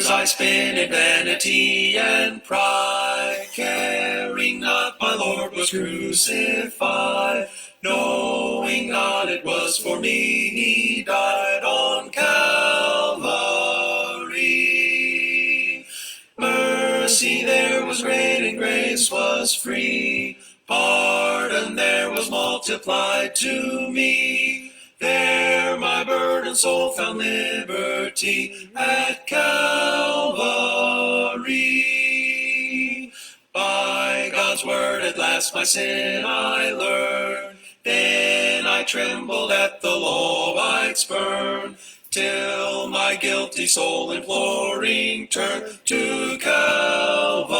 I spent in vanity and pride, caring not my Lord was crucified, knowing not it was for me he died on Calvary. Mercy there was great and grace was free, pardon there was multiplied to me. There my burdened soul found liberty at Calvary. By God's word at last my sin I learned, then I trembled at the law I'd spurn, till my guilty soul imploring turned to Calvary.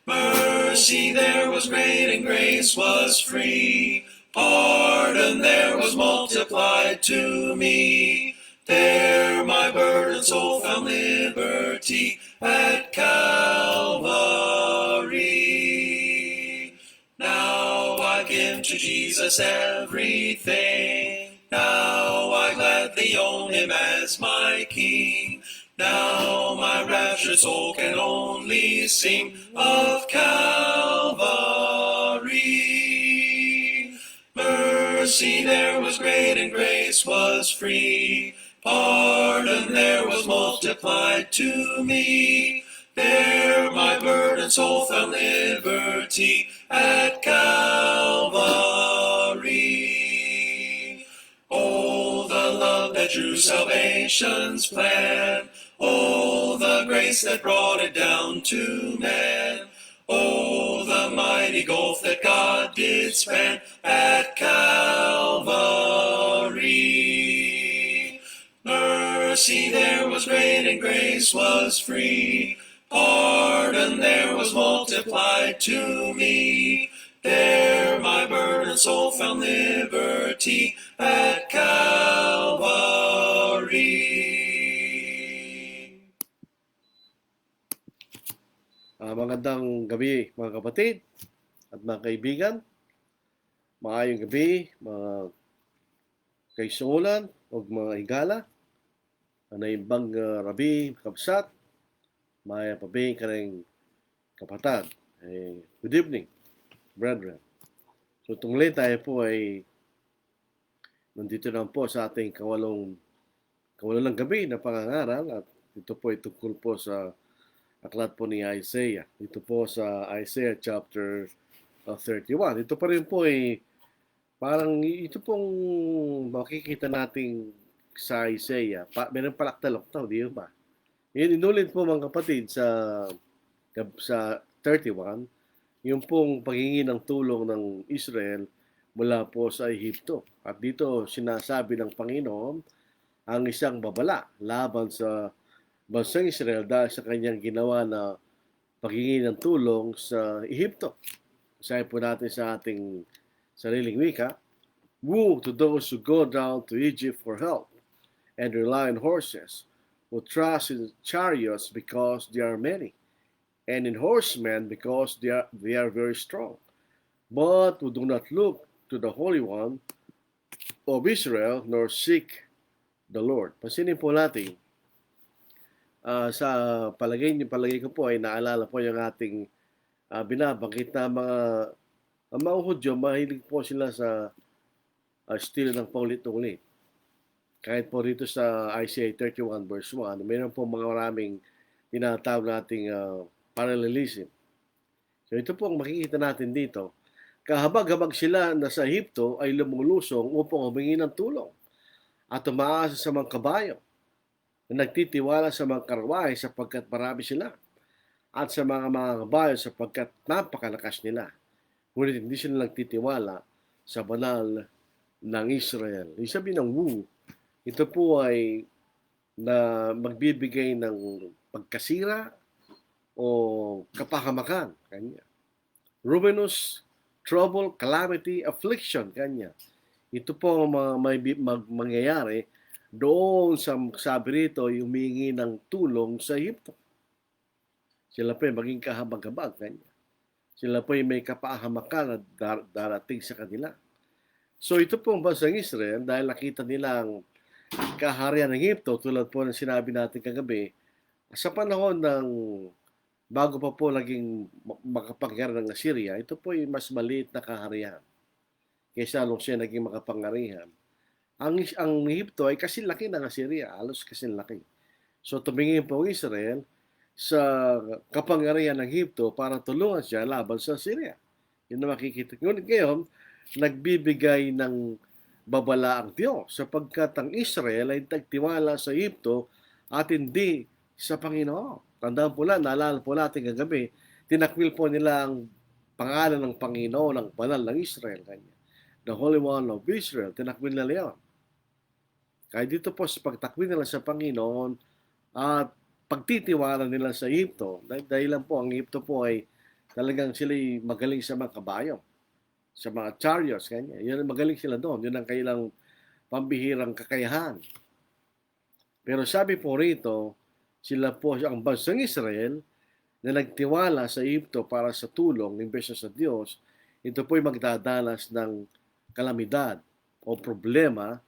Mercy there was great and grace was free, pardon there was multiplied to me. There my burdened soul found liberty at Calvary. Now I give to Jesus everything. Now I gladly own him as my King. Now my raptured soul can only sing of Calvary. Mercy there was great and grace was free, pardon there was multiplied to me. There my burdened soul found liberty at Calvary. Oh, the love that drew salvation's plan. Oh, the grace that brought it down to man. Oh, the mighty gulf that God did span at Calvary. Mercy there was great and grace was free, pardon there was multiplied to me. There my burdened soul found liberty at Calvary. Magandang gabi mga kapatid at mga kaibigan. Maayong gabi mga kaisulan o mga higala. Naimbang rabi, kabsat, maya pabi ka rin kapatad. Good evening, brethren. So tungli tayo po ay nandito naman po sa ating kawalang gabi na pangangaral, at ito po ay tungkol po sa aklat po ni Isaiah. Ito po sa Isaiah chapter 31. Ito pa rin po ay parang ito pong makikita nating sa Isaiah. Meron palaktalok di ba? Inulit po mga kapatid sa 31, yung pong paghingi ng tulong ng Israel mula po sa Ehipto. At dito sinasabi ng Panginoon ang isang babala laban sa bansang Israel dahil sa kanyang ginawa na paghingi ng tulong sa Ehipto. Sabi po natin sa ating sariling wika, "Woe to those who go down to Egypt for help and rely on horses, who trust in chariots because they are many, and in horsemen because they are very strong, but who do not look to the Holy One of Israel nor seek the Lord." Pansinin po natin, sa palagay ko po ay naalala po yung ating binabanggit na mga Hudyo, mahilig po sila sa estilo ng paulit-ulit. Kahit po rito sa Isaiah 31 verse 1, mayroon po maraming tinatawag nating parallelism. So ito po ang makikita natin dito. Kahabag-habag sila na sa Ehipto ay lumulusong upang humingi ng tulong at umaasa sa mga kabayo, na nagtitiwala sa mga karwahe sapagkat marami sila, at sa mga kabayo sapagkat napakalakas nila. Ngunit hindi sila nagtitiwala sa banal ng Israel. Ibig sabihin ng wu, ito po ay na magbibigay ng pagkasira o kapahamakan kanya. Ruinous, trouble, calamity, affliction kanya. Ito po ang mangyayari doon sa sabi rito, humingi ng tulong sa Ehipto. Sila po ay maging kahabag-habag kanya. Sila po ay may kapahamakan na darating sa kanila. So ito po ang bansang Israel, dahil nakita nilang kaharian ng Egypto, tulad po ng sinabi natin kagabi, sa panahon ng bago pa po naging makapangyarihan ng Assyria, ito po ay mas maliit na kaharian kaysa nung siya naging makapangyarihan. Ang Egypto ay kasinlaki ng Assyria, halos kasinlaki. So tumingin po ang Israel sa kapangyarihan ng Egypto para tulungan siya laban sa Assyria. Yun na makikita. Ngunit ngayon, nagbibigay ng babala ang Diyos sapagkat ang Israel ay nagtiwala sa Egypto at hindi sa Panginoon. Tandaan po lang, naalala po natin kagabi, tinakwil po nila ang pangalan ng Panginoon, ng banal ng Israel. Kanya. The Holy One of Israel, tinakwil nila yun. Kaya dito po sa pagtakwil nila sa Panginoon at pagtitiwala nila sa Egypto, dahil lang po ang Egypto po ay talagang sila magaling sa mga kabayo, sa mga chariots, kanya. Yun, magaling sila doon. Yun ang kailang pambihirang kakayahan. Pero sabi po rito, sila po ang bansang Israel na nagtiwala sa Egypto para sa tulong imbes sa Diyos, ito po ay magdadanas ng kalamidad o problema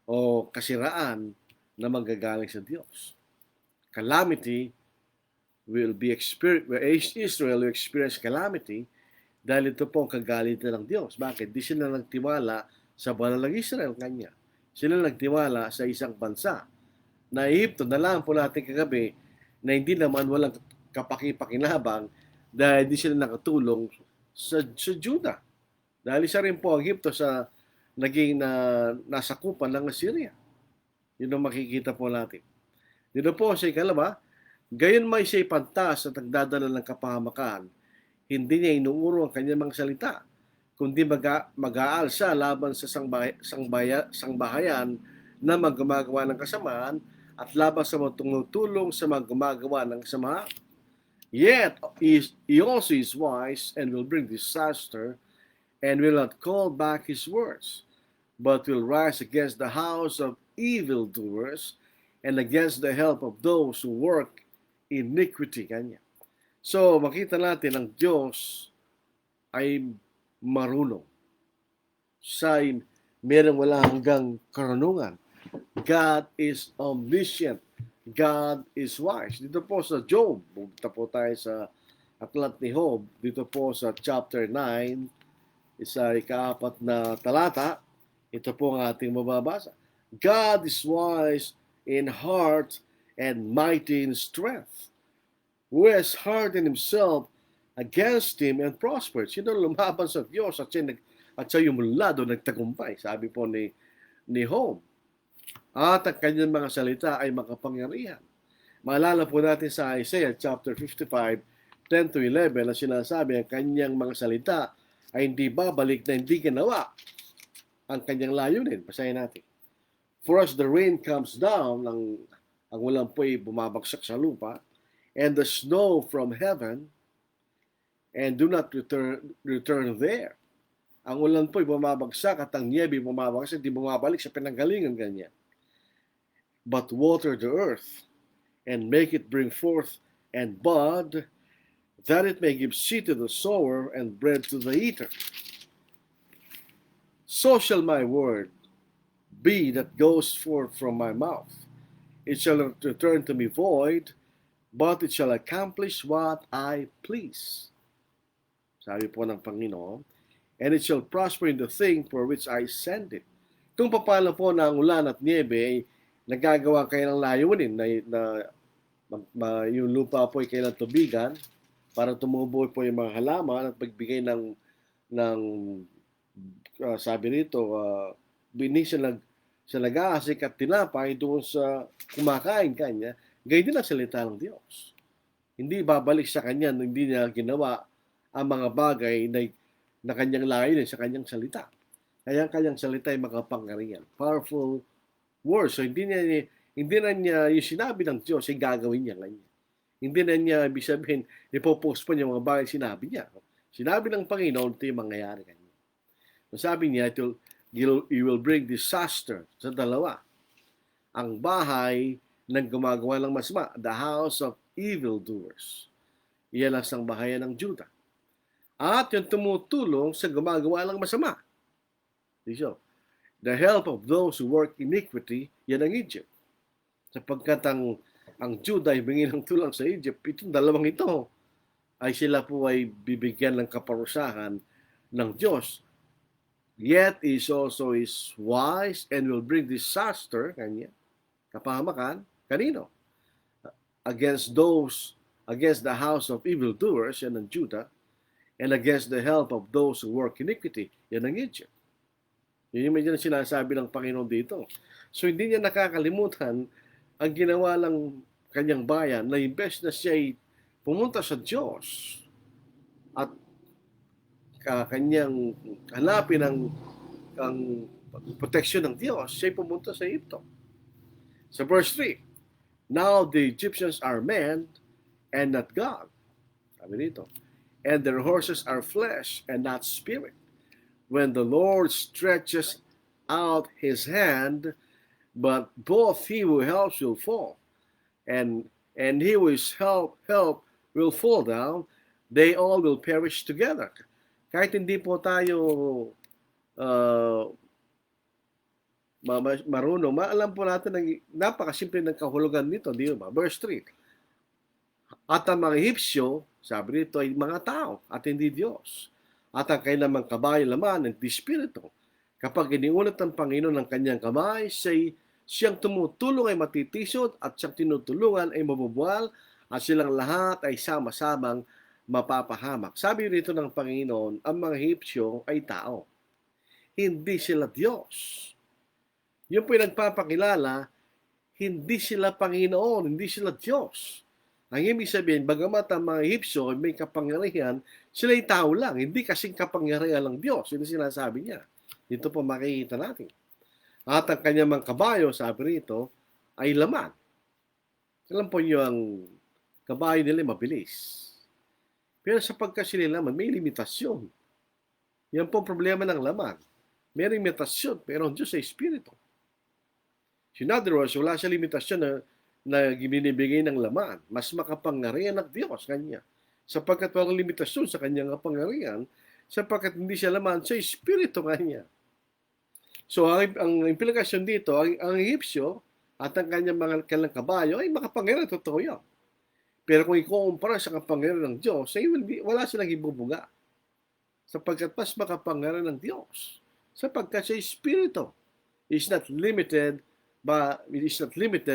o kasiraan na manggagaling sa Diyos. Calamity will be experienced, Israel will experience calamity dahil ito po ang kagalitan ng Diyos. Bakit? Di sila nagtiwala sa banal ng Israel kanya. Sila nagtiwala sa isang bansa na Egypto, nalaman po natin kagabi na hindi naman walang kapakipakinabang dahil di sila nakatulong sa Judah. Dahil isa rin po ang Egypto sa naging nasakupan ng Assyria. Yun ang makikita po natin. Dito po sa ikalawa, gayon may siya'y pantas at nagdadala ng kapahamakan, hindi niya inuuro ang kanyang mga salita, kundi mag-aalsa laban sa sangbahayan na maggumagawa ng kasamaan at laban sa mga tumutulong sa mga gumagawa ng kasamaan. Yet he also is wise and will bring disaster and will not call back his words, but will rise against the house of evildoers and against the help of those who work iniquity. Kanya. So, makita natin ang Diyos ay marunong. Siya ay merong wala hanggang karunungan. God is omniscient. God is wise. Dito po sa Job, punta po tayo sa aklat ni Job, dito po sa chapter 9, isa ika-4 na talata, ito po ang ating mababasa. God is wise in heart and mighty in strength, who has hardened himself against him and prospered. Sino lumaban sa Diyos at siya yumulad o nagtagumpay, sabi po ni Job. At ang kanyang mga salita ay makapangyarihan. Maalala po natin sa Isaiah chapter 55, 10 to 11, na sinasabi ang kanyang mga salita ay hindi babalik na hindi ginawa ang kanyang layunin. Basahin natin. For as the rain comes down, ang ulan po ay bumabagsak sa lupa, and the snow from heaven, and do not return there. Ang ulan po ay bumabagsak at ang niebe bumabagsak, hindi bumabalik sa pinanggalingan ganyan. But water the earth, and make it bring forth and bud, that it may give seed to the sower and bread to the eater. So shall my word be that goes forth from my mouth. It shall not return to me void, but it shall accomplish what I please. Sabi po ng Panginoon, and it shall prosper in the thing for which I send it. Kung paano po na ang ulan at niebe ay nagagawa kayo ng layunin na yung lupa po ay kailang tubigan para tumubo po yung mga halaman at pagbigay ng sabi rito, binig sa nag-aasik at tinapay doon sa kumakain kanya, gayon din ang salita ng Diyos. Hindi babalik sa kanya, hindi niya ginawa ang mga bagay na kanyang layunin sa kanyang salita. Kaya ang kanyang salita ay makapangyarihan. Powerful words. So hindi na niya yung sinabi ng Diyos ay gagawin niya ngayon. Hindi na niya, ibig sabihin, ipopost po niya mga bagay sinabi niya. Sinabi ng Panginoon, ito yung mangyayari kanya. Sabi niya, you will bring disaster sa dalawa. Ang bahay ng gumagawa ng masama, the house of evildoers. Iyan ang sangbahayan ng Judah. At yung tumutulong sa gumagawa ng masama. So, the help of those who work iniquity yan ang Egypt. Sapagkat ang Judah ay humingi ng tulong sa Egypt, itong dalawang ito ay sila po ay bibigyan ng kaparusahan ng Diyos. Yet is also is wise and will bring disaster, kanya, kapahamakan, kanino? Against the house of evildoers, yan ang Judah, and against the help of those who work iniquity, yan ang Egypt. Yun yung medyo sinasabi ng Panginoon dito. So hindi niya nakakalimutan ang ginawa lang kanyang bayan na imbes na siya ay pumunta sa Diyos at kanyang hanapin ang proteksyon ng Diyos, siya ay pumunta sa Egypto. Sa verse 3, now the Egyptians are men and not God. Sabi dito, and their horses are flesh and not spirit. When the Lord stretches out his hand, but both he who helps will fall, and he who is help will fall down, they all will perish together. Kahit hindi po tayo marunong, maalam po natin ang napakasimple ng kahulugan nito, di ba? Verse 3, at ang mga Ehipsyo, sabi dito, ay mga tao at hindi Diyos. At ang kanilang mga kabayo laman, hindi Espiritu. Kapag iniulat ng Panginoon ng kanyang kamay, siyang tumutulong ay matitisod at siyang tinutulungan ay mabubuwal at silang lahat ay sama-samang mapapahamak. Sabi rito ng Panginoon, ang mga Ehipsyo ay tao. Hindi sila Diyos. Yung po yung nagpapakilala, hindi sila Panginoon, hindi sila Diyos. Ang ibig sabihin, bagamat ang mga Ehipsyo ay may kapangyarihan, sila ay tao lang, hindi kasing kapangyarihan ng Diyos. Yun ang sinasabi niya. Dito po makikita natin. At ang kanyang mga kabayo, sabi rito, ay laman. Alam po niyo, ang kabayo nila mabilis. Pero sapagkat sila laman, may limitasyon. Yan po ang problema ng laman. May limitasyon, pero ang Diyos ay Espiritu. In other words, wala siya limitasyon na binibigay ng laman. Mas makapangyarihan ng Diyos kanya. Sapagkat walang limitasyon sa kanyang kapangyarihan, sapagkat hindi siya laman, siya Espiritu kanya. So, ang implikasyon dito, ang Ehipsyo at ang kanyang mga kailang kabayo ay makapangyarihan, totoo yan. Pero kung ikukumpara sa kapangyarihan ng Diyos, ay wala silang ibubuga. Sapagkat mas makapangyarihan ng Diyos. Sapagkat siya Espiritu. It's not limited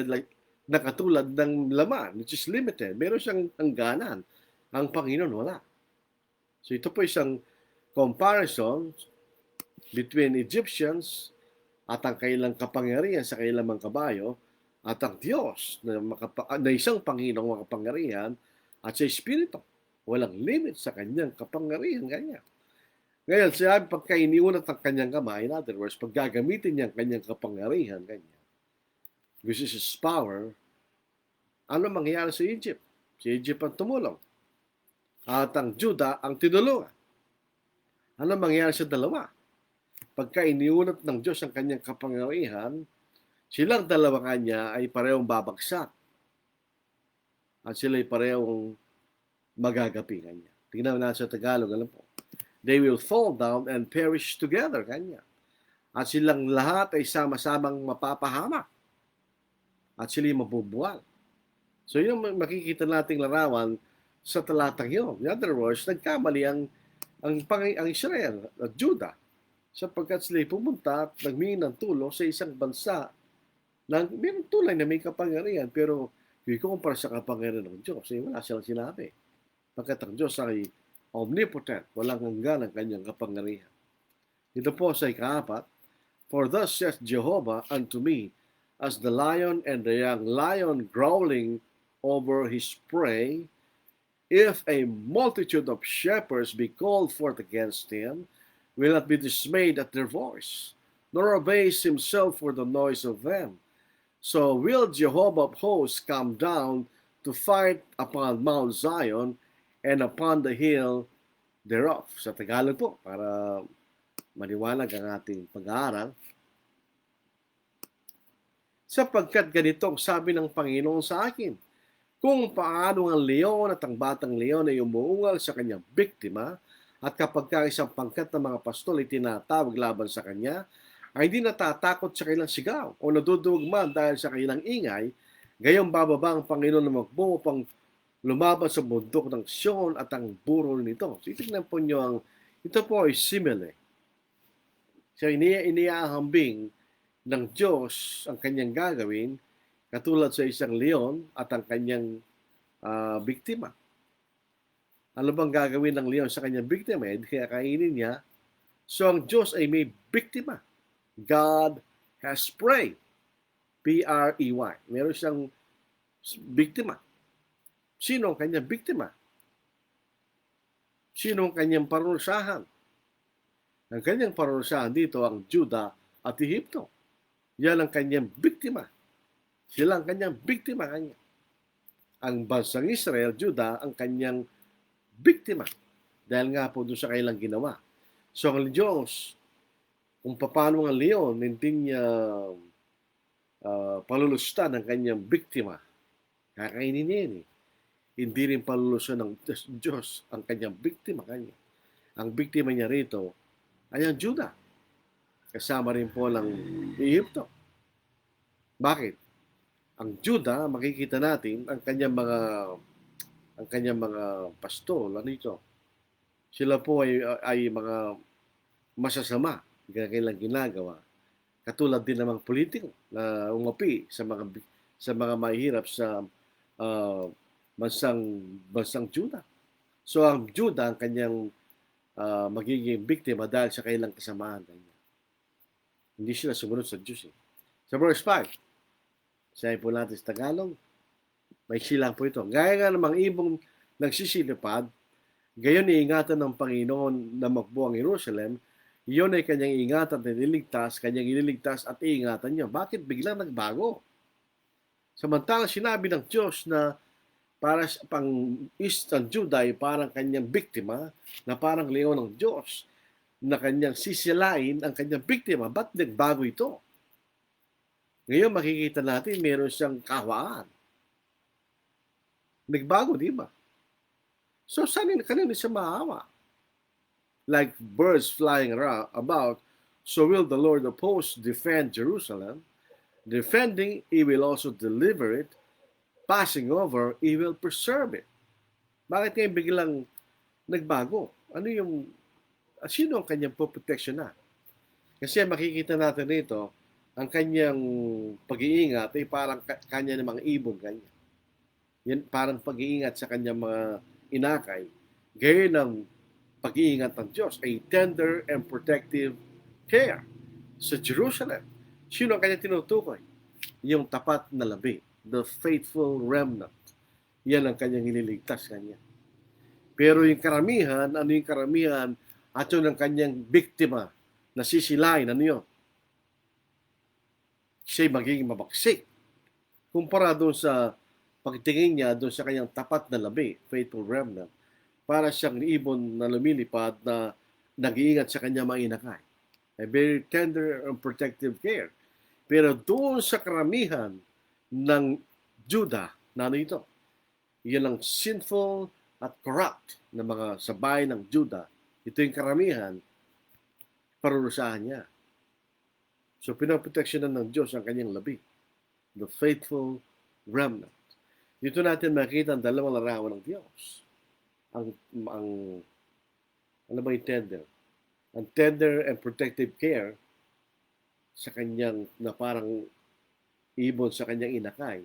like na katulad ng laman, which is limited. Meron siyang hangganan. Ang Panginoon wala. So ito po isang comparison between Egyptians at ang kailang kapangyarihan sa kailang mga kabayo at ang Diyos na isang Panginoong makapangyarihan at sa Espiritu. Walang limit sa kanyang kapangyarihan kanya. Ngayon, sabi pagka iniunat ang kanyang kamay, in other words, pag gagamitin niya ang kanyang kapangyarihan kanya, which is his power, ano mangyayari sa Egypt? Si Egypt ang tumulong. At ang Judah ang tinulungan. Ano mangyayari sa dalawa? Pagka iniunat ng Diyos ang kanyang kapangyarihan, silang dalawa kanya ay parehong babagsak. At sila ay parehong magagapi kanya. Tingnan natin sa Tagalog, alam po. They will fall down and perish together kanya. At silang lahat ay sama-samang mapapahamak. At sila'y mabubuwal. So yun ang makikita nating larawan sa talatang yun. In other words, nagkamali ang Israel at Judah sapagkat sila'y pumunta at nagmingi ng tulong sa isang bansa na mayroong tulay na may kapangyarihan pero kumpara sa kapangyarihan ng Diyos, wala silang sinabi. Pagkat ang Diyos ay omnipotent, walang hanggan ang kanyang kapangyarihan. Ito po sa ikaapat, for thus saith Jehovah unto me, as the lion and the young lion growling over his prey, if a multitude of shepherds be called forth against him, will not be dismayed at their voice, nor abase himself for the noise of them. So will Jehovah of hosts come down to fight upon Mount Zion and upon the hill thereof. Sa Tagalog po, para maliwanag ang ating pag-aaral, sapagkat ganitong sabi ng Panginoon sa akin, kung paano ang leon at ang batang leon ay umuungal sa kanyang biktima, at kapag isang pangkat ng mga pastol ay tinatawag laban sa kanya, ay hindi natatakot sa kanilang sigaw o nadudurog man dahil sa kanilang ingay, gayong bababa ang Panginoon na magbuo upang lumaban sa bundok ng Sion at ang burol nito. So, itignan po nyo ito po ay simile. So, iniahambing ng Diyos ang kanyang gagawin katulad sa isang leon at ang kanyang biktima. Ano bang gagawin ng leon sa kanyang biktima? Kaya kainin niya. So, ang Diyos ay may biktima. God has prey. P-R-E-Y. Meron siyang biktima. Sino ang kanyang biktima? Sino ang kanyang parusahan? Ang kanyang parusahan dito ang Juda at Ehipto. Yan ang kanyang biktima. Sila ang kanyang biktima kanya. Ang bansang Israel, Juda, ang kanyang biktima. Dahil nga po doon sa kailang ginawa. So ang Diyos, kung paano ang leon, hindi niya palulustan ang kanyang biktima. Kakainin niya yun eh. Hindi rin palulusan ng Diyos ang kanyang biktima kanya. Ang biktima niya rito ay ang Juda. Kasama rin po ng Ehipto. Bakit? Ang Juda, makikita natin ang kanyang mga pastol, ano ito? Sila po ay mga masasama na kailang ginagawa. Katulad din namang politiko na umapi sa mga mahihirap sa bansang Juda. So ang Juda ang kanyang magiging biktima dahil sa kailang kasamaan. Hindi sila sumunod sa Diyos. Sa verse 5, sabi po natin sa Tagalog, may silang po ito. Gaya nga namang ibong nagsisilipad, gayon iingatan ng Panginoon na makbuo ang Jerusalem, iyon ay kanyang ingatan at ililigtas, kanyang ililigtas at iingatan niya. Bakit biglang nagbago? Samantalang sinabi ng Diyos na para pang Eastern Judah ay parang kanyang biktima, na parang leon ng Diyos, na kanyang sisilain ang kanyang biktima. Ba't nagbago ito? Ngayon makikita natin meron siyang kawaan. Nagbago, di ba? So, kanina siya maawa? Like birds flying around about, so will the Lord of hosts defend Jerusalem. Defending, He will also deliver it. Passing over, He will preserve it. Bakit ngayon biglang nagbago? Sino ang kanyang protection na? Kasi makikita natin rito, ang kanyang pag-iingat ay parang kanya namang ibon kanya. Yan, parang pag-iingat sa kanyang mga inakay. Gaya ng pag-iingat ng Diyos ay tender and protective care sa Jerusalem. Sino ang kanya tinutukoy? Yung tapat na labi. The faithful remnant. Yan ang kanyang iniligtas kanya. Pero yung karamihan, ano yung karamihan? At yun ang kanyang biktima na sisilain. Ano yun? Siya'y magiging mabaksik. Kumpara doon sa pagtingin niya doon sa kanyang tapat na labi, faithful remnant, para siyang ibon na lumilipad na nag-iingat sa kanyang mga inakay. A very tender and protective care. Pero doon sa karamihan ng Juda, na ano ito? Yan ang sinful at corrupt na mga sabay ng Juda. Ito yung karamihan, parurusahan niya. So, pinaproteksyonan ng Diyos ang kanyang labi. The faithful remnant. Dito natin makita ang dalawang larawan ng Diyos. Ano ba yung tender? Ang tender and protective care sa kanyang, na parang ibon sa kanyang inakay,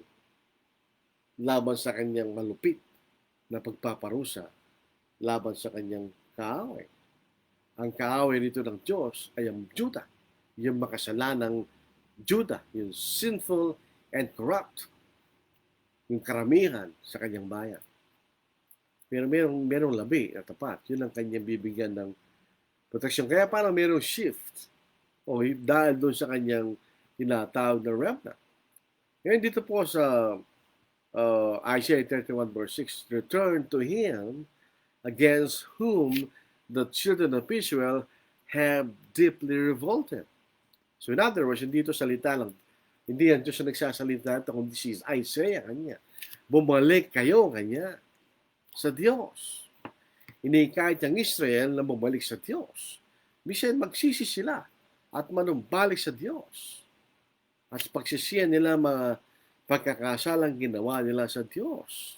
laban sa kanyang malupit na pagpaparusa, laban sa kanyang kaaway. Ang kaaway nito ng Diyos ay ang Juda, yung makasalanang Juda, yung sinful and corrupt, yung karamihan sa kanyang bayan. Pero merong labi na tapat, yun ang kanyang bibigyan ng protection. Kaya parang merong shift, o dahil doon sa kanyang tinatawag na remnant. Ngayon dito po sa Isaiah 31 verse 6, return to Him against whom the children of Israel have deeply revolted. So in other words, hindi ito salita lang, hindi yan Diyos na nagsasalita ito, kundi si Isaiah kanya. Bumalik kayo kanya sa Diyos. Inikahit ang Israel na bumalik sa Diyos. Minsan magsisi sila. at manumbalik sa Diyos. At pagsisiyan nila mga pagkakasalang ginawa nila sa Diyos.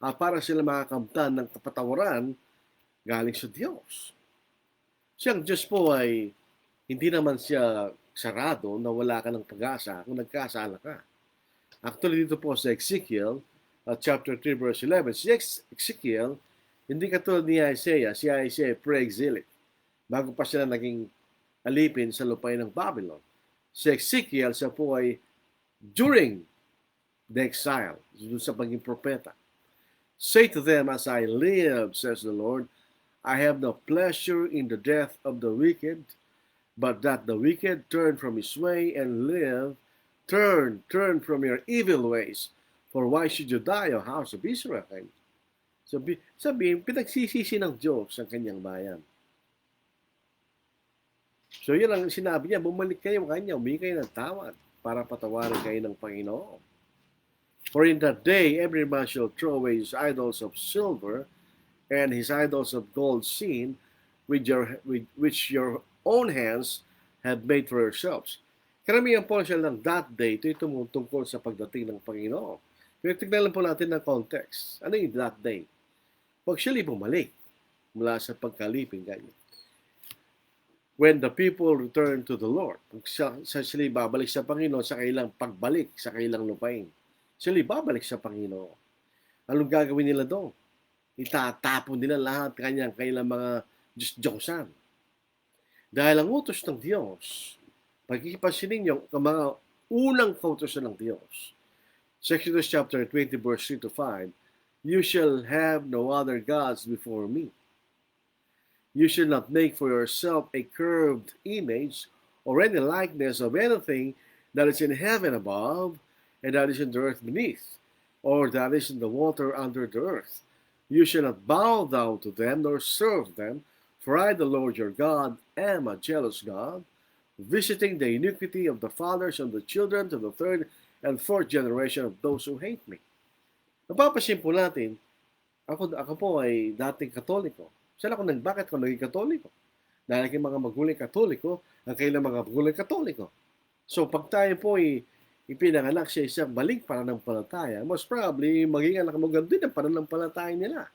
At para sila makakamtan ng kapatawaran galing sa Diyos. Siyang Diyos po ay hindi naman siya sarado na wala ka ng pag-asa kung nagkasala ka. Actually, dito po sa Ezekiel, chapter 3, verse 11, si Ezekiel, hindi katulad ni Isaiah. Si Isaiah pre-exilic. Bago pa sila naging alipin sa lupain ng Babylon. Si Ezekiel, siya po ay during the exile, dun sa pagiging propeta. Say to them, as I live, says the Lord, I have no pleasure in the death of the wicked, but that the wicked turn from his way and live. Turn from your evil ways. For why should you die, O house of Israel? Sabihin, pinagsisisi ng Diyos ang kanyang bayan. So yun ang sinabi niya, bumalik kayo kanya, humingi kayo ng tawad para patawarin kayo ng Panginoon. For in that day, every man shall throw away his idols of silver and his idols of gold seen, which your own hands have made for yourselves. Karamihan po siya ng that day, ito tumutungkol sa pagdating ng Panginoon. Pero tignan lang po natin ng context. Ano yung that day? Pag siya'y bumalik mula sa pagkalipin ganyan. When the people return to the Lord, pag siya'y babalik sa Panginoon sa kailang pagbalik sa kailang lupain, siya'y babalik sa Panginoon. Anong gagawin nila doon? Itatapon nila lahat kailang mga Diyos-Diyosan. Dahil ang utos ng Diyos, pagkikipansin ninyo, ang mga unang kautosan ng Diyos, Exodus chapter 20, verse 3 to 5, you shall have no other gods before me. You shall not make for yourself a curved image or any likeness of anything that is in heaven above, and that is in the earth beneath, or that is in the water under the earth. You shall not bow down to them nor serve them, for I, the Lord your God, am a jealous God, visiting the iniquity of the fathers on the children to the third and fourth generation of those who hate me. Napapansin po natin, ako po ay dating Katoliko. Saan ako bakit ako naging Katoliko? Dahil aking mga magulang Katoliko, ang kailang mga magulang Katoliko. So pag tayo po ay ipinanganak sa isang maling pananampalataya, most probably maging anak mo ganun din ang pananampalataya nila.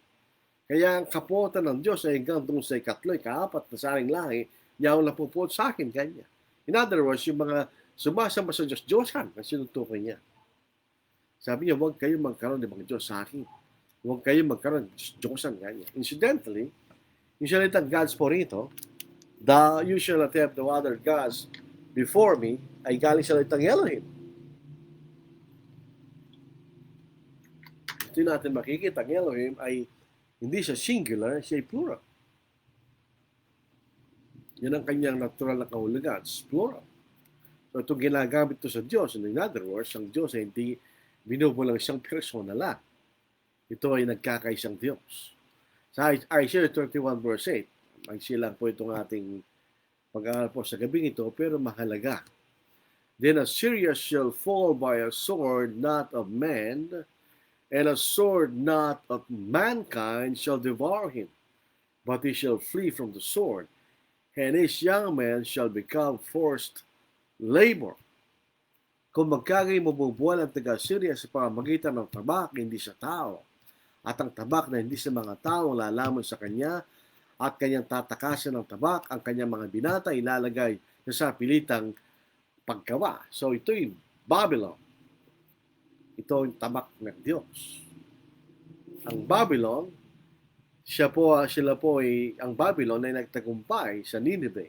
Kaya ang kapuotan ng Diyos ay hanggang doon sa ikatlo, ikaapat na saring lahi, yaw na po sa akin kanya. In other words, yung mga sumasamba sa Diyos-Diyosan ang sinutukoy niya. Sabi niya, huwag kayong magkaroon ng mga Diyos sa akin. Huwag kayong magkaroon ng Diyos-Diyosan kanya. Incidentally, yung salitang gods po rito, you shall not have no other gods before me, ay galing sa salitang Elohim. Ito natin makikita, ang Elohim ay hindi siya singular, siya ay plural. Yan ang kanyang natural na kahulugan, plural. So itong ginagamit ito sa Diyos, in other words, ang Diyos ay hindi binubulang siyang persona lang. Ito ay nagkakaisang Diyos. Sa Isaiah 31 verse 8, ay silang po itong ating pag-aaral po sa gabing ito, pero mahalaga. Then Assyria shall fall by a sword not of man, and a sword not of mankind shall devour him, but he shall flee from the sword, and his young men shall become forced labor. Kung magkagay mabubuwan ang taga-Syria sa pamamagitan ng tabak, hindi sa tao, at ang tabak na hindi sa mga tao lalamon sa kanya, at kanyang tatakasan ng tabak, ang kanyang mga binata ilalagay sa pilitang paggawa. So ito'y Babylon. Ito yung tabak ng Diyos. Ang Babylon, ang Babylon ay nagtagumpay sa Nineveh.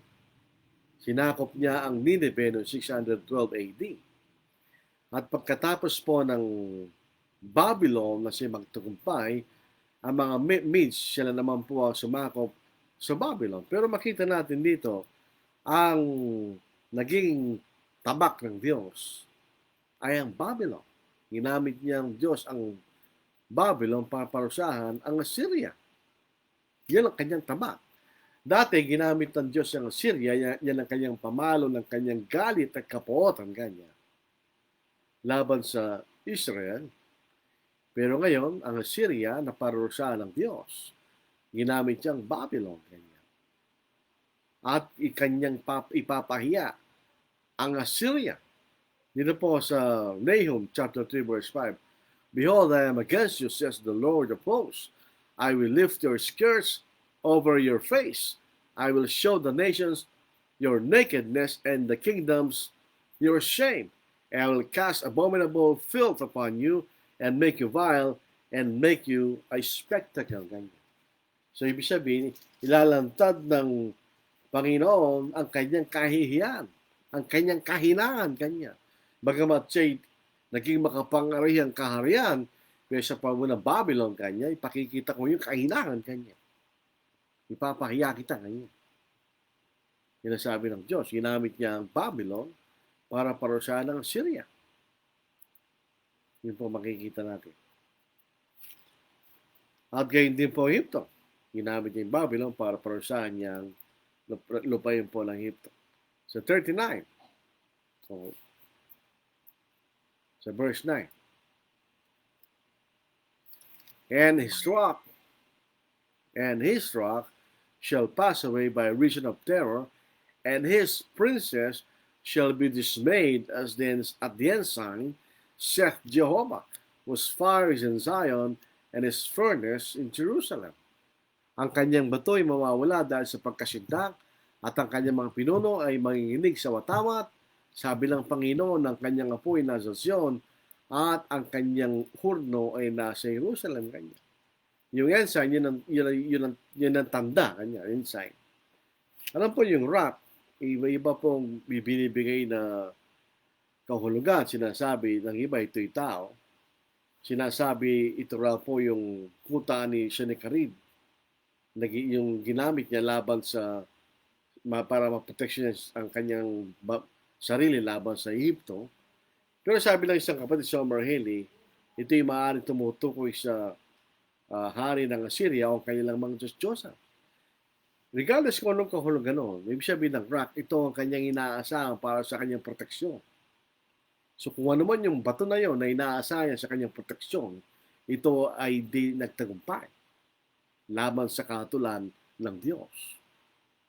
Sinakop niya ang Nineveh noong 612 AD. At pagkatapos po ng Babylon na siya magtagumpay, ang mga Medes sila naman po ang sumakop sa Babylon. Pero makita natin dito, ang naging tabak ng Diyos ay ang Babylon. Ginamit niyang Diyos ang Babylon para parusahan ang Assyria. Yan ang kanyang tabak. Dati, ginamit ng Diyos ang Assyria, yan ang kanyang pamalo, ng kanyang galit at kapuotan, ganyan, laban sa Israel. Pero ngayon, ang Assyria na parusahan ng Diyos. Ginamit niyang Babylon, ganyan. at ikanyang ipapahiya ang Assyria. Dito po sa Nahum chapter 3 verse 5. Behold, I am against you, says the Lord of hosts. I will lift your skirts over your face. I will show the nations your nakedness and the kingdoms your shame. And I will cast abominable filth upon you and make you vile and make you a spectacle. Ganyan. So, ibig sabihin, ilalantad ng Panginoon ang kanyang kahihiyan, ang kanyang kahinaan kanya. Bagamat siya'y naging makapangyarihang kaharian, pero sa panahon ng Babylon kanya, ipakikita ko yung kahinaan kanya. Ipapahiya kita kanya. Yan ang sabi ng Diyos. Ginamit niya ang Babylon para parusahan ng Syria. Yun po makikita natin. At gayon din po Egypto. Ginamit niya yung Babylon para parusahan niya ang lupain po ng Egypto. So 39. So, sa verse 9. And his rock shall pass away by reason of terror, and his princess shall be dismayed at the ensign, saith Jehovah, whose fire is in Zion, and his furnace in Jerusalem. Ang kanyang bato ay mawawala dahil sa pagkasindak, at ang kanyang mga pinuno ay manginginig sa watamat. Sabi ng Panginoon, ng kanyang apoy nasa Zion, at ang kanyang hurno ay nasa Jerusalem. Kanya. Yung ensign, yun ang tanda. Kanya, ensign. Alam po yung rock, iba-iba pong binibigay na kahulugan. Sinasabi ng iba, ito'y tao. Sinasabi, ito raw po yung kuta ni Sennacherib. Yung ginamit niya laban sa para maproteksyon ang kanyang sarili laban sa Egypto. Pero sabi ng isang kapatid sa Marheli, ito yung maaaring tumutukoy sa hari ng Assyria o kanilang mga Diyos-Diyosa. Regardless kung anong kahulugan noon, ibig sabihin ng rock, ito ang kanyang inaasahan para sa kanyang proteksyon. So kung ano man yung bato na yon na inaasahan sa kanyang proteksyon, ito ay di nagtagumpay laban sa katulan ng Diyos.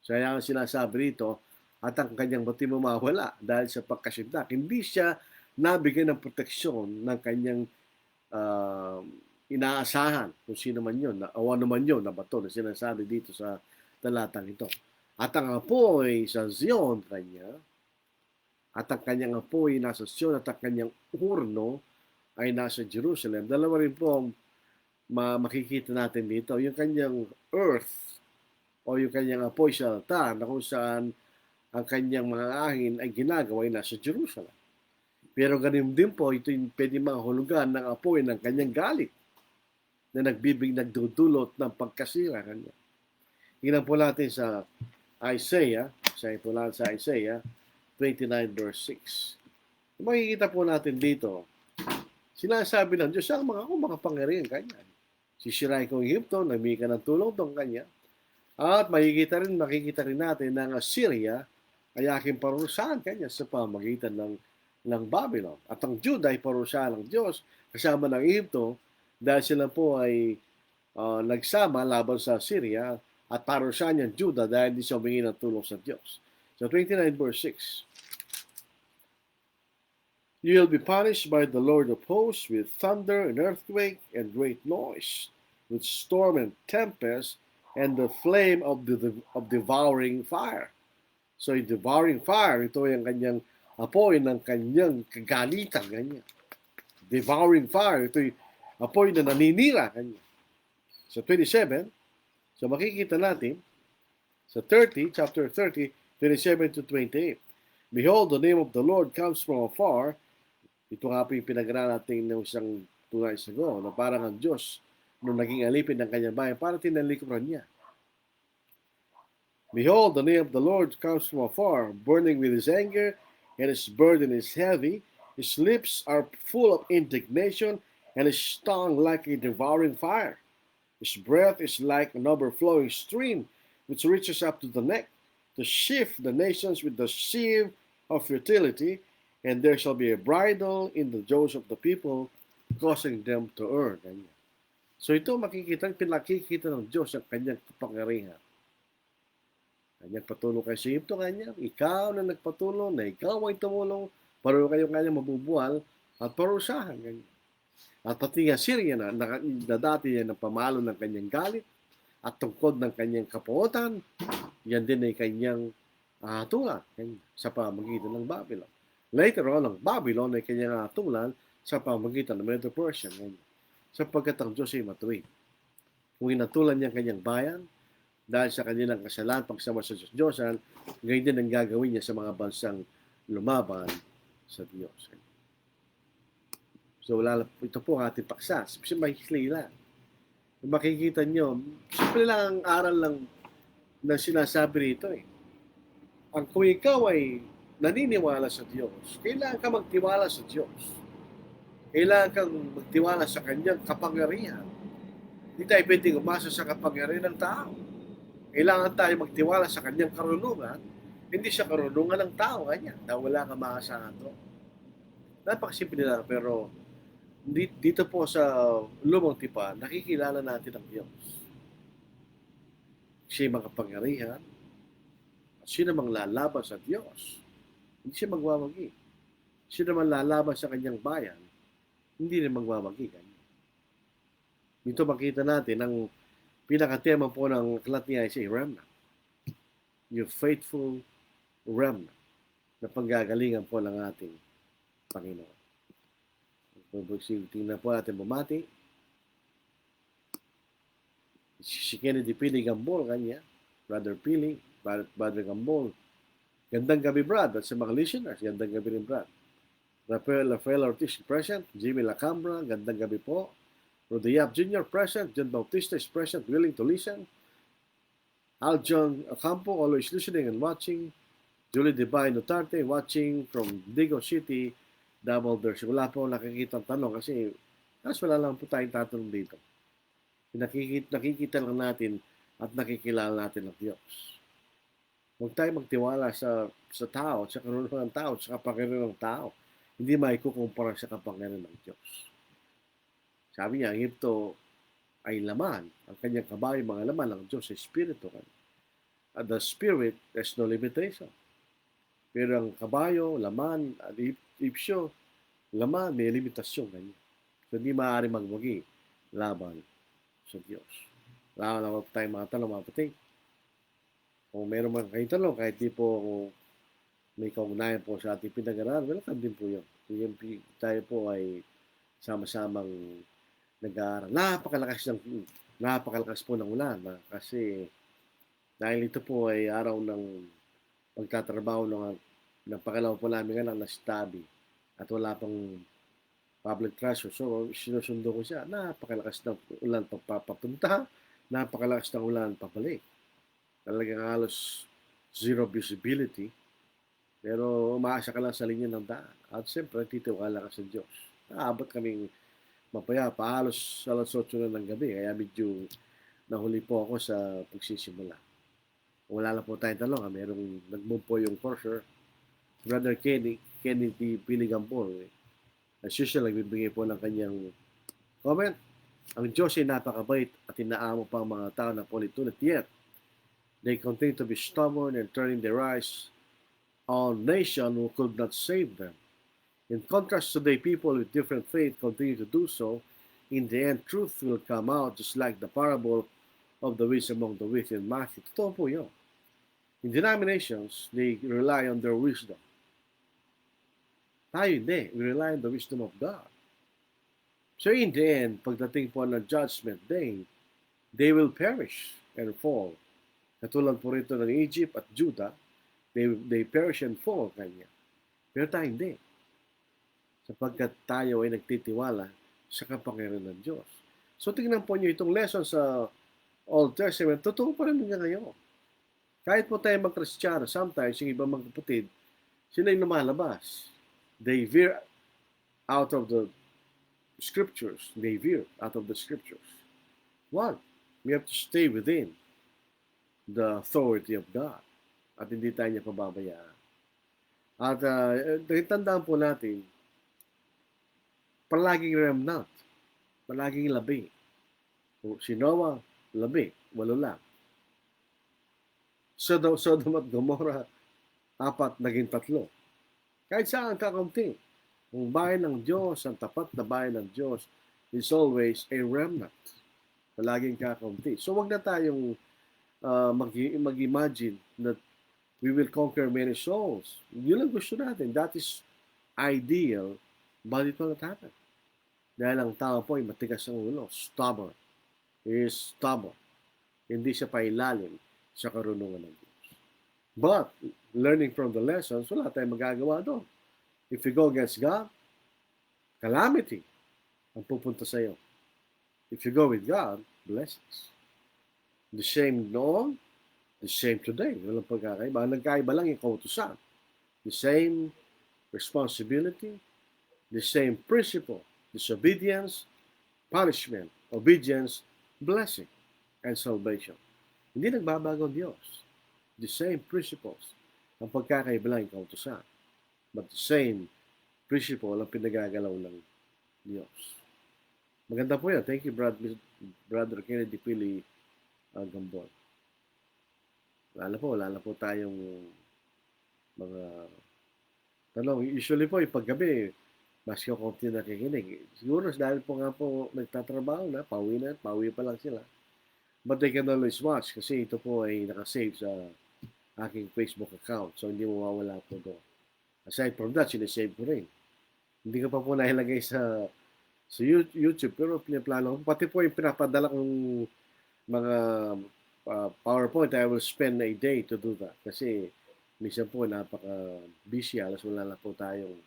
So yan ang sinasabi rito, at ang kanyang bato mawawala dahil sa pagkasindak. Hindi siya nabigyan ng proteksyon ng kanyang inaasahan kung sino man yun, o ano man yun na bato na sinasabi dito sa talatang ito. At ang apoy sa Zion kanya, at ang kanyang apoy nasa Zion, at ang kanyang urno ay nasa Jerusalem. Dalawa rin po ang makikita natin dito. Yung kanyang earth o yung kanyang apoy sa altar na kung saan ang kanyang mga ahin ay ginagawa ay nasa Jerusalem. Pero ganun din po, ito yung pwede mahulugan ng apoy ng kanyang galit na nagdudulot ng pagkasira kanya. Tingnan po natin sa Isaiah 29 verse 6. Makikita po natin dito, sinasabi ng Diyos, ang mga makapangyarihan kanya. Sisirain ko ang Egypto, nagmigay ka ng tulong tong kanya. At makikita rin natin na ang Assyria ay aking parusahan kanya sa pamagitan ng Babylon. At ang Judah ay parusahan ng Diyos kasama ng Egypto dahil sila po ay nagsama laban sa Assyria at parusahan niya Judah dahil di siya humingi ng tulong sa Diyos. So 29 verse 6. You will be punished by the Lord of hosts with thunder and earthquake and great noise, with storm and tempest, and the flame of devouring fire. So, yung devouring fire, ito yung kanyang apoy ng kanyang kagalitan. Ganyan. Devouring fire, ito yung apoy na naninira. Ganyan. So, 27, so makikita natin, sa chapter 30, 27 to 28. Behold, the name of the Lord comes from afar. Ito nga po yung pinag-aralan natin ng isang 2 nights ago, na parang ang Diyos nung naging alipin ng kanyang bayan, para tinalikuran niya. Behold, the name of the Lord comes from afar, burning with his anger, and his burden is heavy. His lips are full of indignation, and his tongue like a devouring fire. His breath is like an overflowing stream, which reaches up to the neck, to shift the nations with the sieve of fertility, and there shall be a bridle in the jaws of the people, causing them to err. So ito pinakikita ng Diyos ang kanyang kapangyarihan. Kanyang patulong kayo sa Egypto, kanya. Ikaw na nagpatulong, na ikaw ay tumulong, pareho kayo kanya mabubuhal at parusahan. Kanya. At pati nga Syria na dati yan ang pamalo ng kanyang galit at tungkod ng kanyang kapuotan, yan din ay kanyang hatulan sa pamagitan ng Babylon. Later on, ang Babylon ay kanyang hatulan sa pamagitan ng Medo-Persian. Sapagkat ang Diyos ay matuwid. Kung inatulan niya ang kanyang bayan, dahil sa kanilang kasalanan, pagsama sa Diyos-Diyosan, ngayon din ang gagawin niya sa mga bansang lumaban sa Diyos. So, ito po ang ating paksa. Simple lang. Makikita nyo, simple lang ang aral lang na sinasabi rito eh. Kung ikaw ay naniniwala sa Diyos, kailangan ka magtiwala sa Diyos. Kailangan kang magtiwala sa kanyang kapangyarihan. Hindi tayo pwedeng umasa sa kapangyarihan ng tao. Kailangan tayo magtiwala sa kanyang karunungan, hindi sa karunungan ng tao kanya. Dahil wala kang maasahan doon. Napakasimple lang, pero dito po sa lumang tipan, nakikilala natin ang Diyos. Siya'y makapangyarihan, at sino mang lalaban sa Diyos, hindi siya magwawagi. Sino man lalaban sa kanyang bayan, hindi rin magwawagi kanya. Dito makita natin ang pinakatema po ng aklat niya ay si remnant. Yung faithful remnant na panggagalingan po ng ating Panginoon. Tingnan po natin bumati. Si Kennedy Pili Gambol kanya, Brother Pili, Brother Gambol. Gandang gabi, Brad. At sa mga listeners, gandang gabi rin, Brad. Rafael Ortiz present, Jimmy Lacambra, gandang gabi po. Rudy Yap Jr. present, John Bautista is present, willing to listen. Al John Ocampo, always listening and watching. Julie Divine Nutarte, watching from Digo City, Double There's. Wala po nakikita ang tanong kasi wala lang po tayong tatanong dito. Nakikita lang natin at nakikilala natin ang Diyos. Huwag tayo magtiwala sa tao, sa karunungan ng tao, sa kapangyarihan ng tao. Hindi maikukumpara sa kapangyarihan ng Diyos. Sabi niya, ang Egypto ay laman. Ang kanyang kabayo, mga laman, ang Diyos ay Espiritu. At the Spirit, there's no limitation. Pero ang kabayo, laman, at ipsyo, laman, may limitasyon kanya. So, hindi maaari magwagi laban sa Diyos. Wala tayong mga tanong, mga pating. Kung meron man kayong tanong, kahit di po may kaugnayan po sa ating pinag-aralan, welcome din po yun. Tayo po ay sama-samang nag-aaral. Napakalakas po ng ulan. Kasi dahil ito po ay araw ng pagtatrabaho ng pangalawa po namin anak na study at wala pang public transport. So, sinusundo ko siya. Napakalakas ng ulan papunta, napakalakas ng ulan pabalik. Talagang halos zero visibility. Pero umaasa ka lang sa linya ng daan. At siyempre, titiwala ka sa Diyos. Naabot kaming mapayapa, halos alas 8 na ng gabi. Kaya medyo nahuli po ako sa pagsisimula. Wala lang po tayong talong. Merong nag-move po yung cursor. Brother Kennedy Piligampol. As usual, nagbibigay po ng kanyang comment. Ang Diyos ay napakabait at inaamo pa ang mga tao na ulit-ulit. Yet, they continue to be stubborn and turning their eyes on nation who could not save them. In contrast, today, people with different faith continue to do so. In the end, truth will come out just like the parable of the weeds among the wheat in Matthew. Totoo po yun. In denominations, they rely on their wisdom. Tayo hindi. We rely on the wisdom of God. So in the end, pagdating po ng judgment day, they will perish and fall. Katulad po rito ng Egypt at Judah, they perish and fall kanya. Pero tayo hindi. Sapagkat tayo ay nagtitiwala sa kapangyarihan ng Diyos. So tingnan po niyo itong lesson sa Old Testament, totoo pa rin nga ngayon. Kahit po tayo mag-Kristiyano, sometimes yung ibang mga kapatid, sila yung lumalabas. They veer out of the scriptures. They veer out of the scriptures. One, we have to stay within the authority of God. At hindi tayo niya pababayaan. At tandaan po natin, palaging remnant, palaging labi. Si Noah, labi, 8 lang. Sodom at Gomorrah, 4 naging 3. Kahit saan kakaunti. Ang bayan ng Diyos, ang tapat na bayan ng Diyos, is always a remnant. Palaging kakaunti. So wag na tayong mag-imagine that we will conquer many souls. Yun ang gusto natin. That is ideal, but it will not happen. Dahil ang tao po ay matigas ang ulo. Stubborn. He is stubborn. Hindi siya pailalim sa karunungan ng Diyos. But, learning from the lessons, wala tayong magagawa doon. If you go against God, calamity ang pupunta sa iyo. If you go with God, blessings. The same noon, the same today. Walang pagkakaiba. Ang nagkaiba lang yung kautusan. The same responsibility, the same principle. Disobedience, punishment. Obedience, blessing, and salvation. Hindi nagbabago ang Diyos. The same principles. Ang pagkakaiba lang yung kautusan. But the same principle ang pinagagalaw ng Diyos. Maganda po yan. Thank you, Brother Kennedy Pili Gambon. Wala na po tayong mga tanong. Usually po, yung paggabi, mas kakunti nakikinig. Siguro dahil po nga po nagtatrabaho na, pauwi pa lang sila. But they can always watch kasi ito po ay nakasave sa aking Facebook account. So, hindi mawawala po doon. Aside from that, sinisave ko rin. Hindi ko pa po nailagay sa YouTube, pero pinaplano ko. Pati po yung pinapadala kong mga PowerPoint, I will spend a day to do that. Kasi minsan po napaka-busy, alas wala na po tayong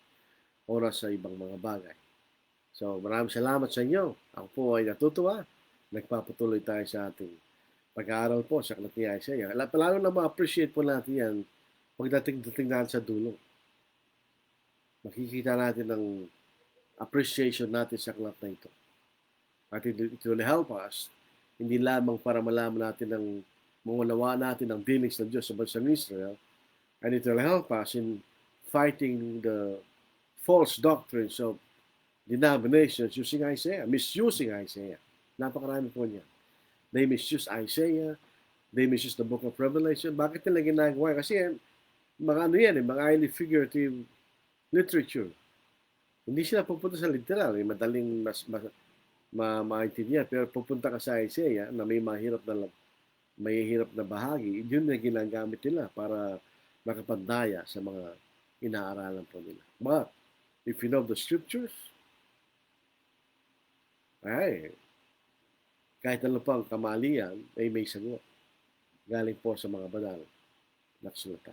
oras sa ibang mga bagay. So, maraming salamat sa inyo. Ako po ay natutuwa. Nagpapatuloy tayo sa ating pag-aaral po sa Aklat ni Isaiah. Lalo na ma-appreciate po natin yan pagdating natin sa dulo. Makikita natin ang appreciation natin sa aklat na ito. At it will help us, hindi lamang para malaman natin ang maunawaan natin ang dealings ng Diyos sa bansang Israel, and it will help us in fighting the false doctrines of denominations using Isaiah, misusing Isaiah. Napakarami po niya. They misuse Isaiah, they misuse the book of Revelation. Bakit nila ginagawa? Kasi mga mga highly figurative literature. Hindi sila pupunta sa literal, madaling maintindihan. Pero pupunta ka sa Isaiah na may mahirap na bahagi, yun na ginagamit nila para makapandaya sa mga inaaralan po nila. But, if you know the scriptures, kahit ano pang kamalian, ay may sagot. Galing po sa mga banal na salita.